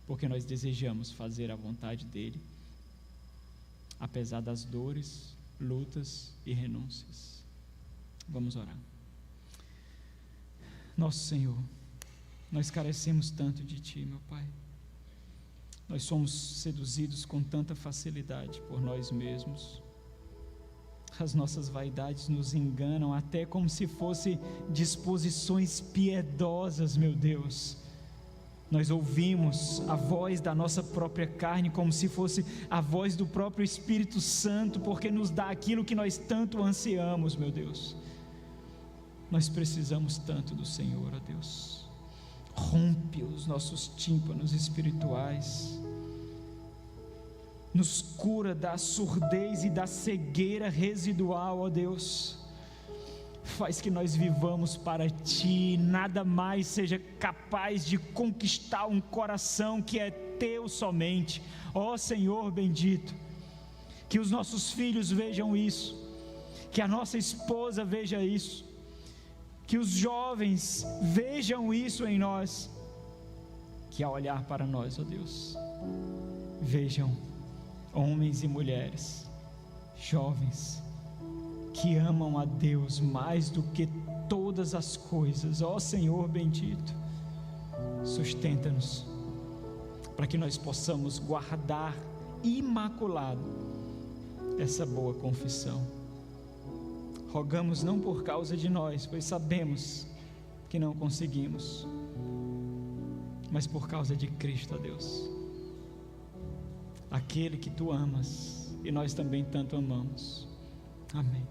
porque nós desejamos fazer a vontade dEle, apesar das dores, lutas e renúncias. Vamos orar. Nosso Senhor, nós carecemos tanto de Ti, meu Pai. Nós somos seduzidos com tanta facilidade por nós mesmos. As nossas vaidades nos enganam até como se fossem disposições piedosas, meu Deus. Nós ouvimos a voz da nossa própria carne como se fosse a voz do próprio Espírito Santo, porque nos dá aquilo que nós tanto ansiamos, meu Deus. Nós precisamos tanto do Senhor, ó Deus. Rompe os nossos tímpanos espirituais, nos cura da surdez e da cegueira residual, ó Deus. Faz que nós vivamos para Ti, nada mais seja capaz de conquistar um coração que é Teu somente, ó Senhor bendito. Que os nossos filhos vejam isso, que a nossa esposa veja isso, que os jovens vejam isso em nós, que ao olhar para nós, ó Deus, vejam homens e mulheres, jovens, que amam a Deus mais do que todas as coisas, ó Senhor bendito. Sustenta-nos, para que nós possamos guardar imaculado essa boa confissão. Rogamos não por causa de nós, pois sabemos que não conseguimos, mas por causa de Cristo, ó Deus, aquele que Tu amas e nós também tanto amamos. Amém.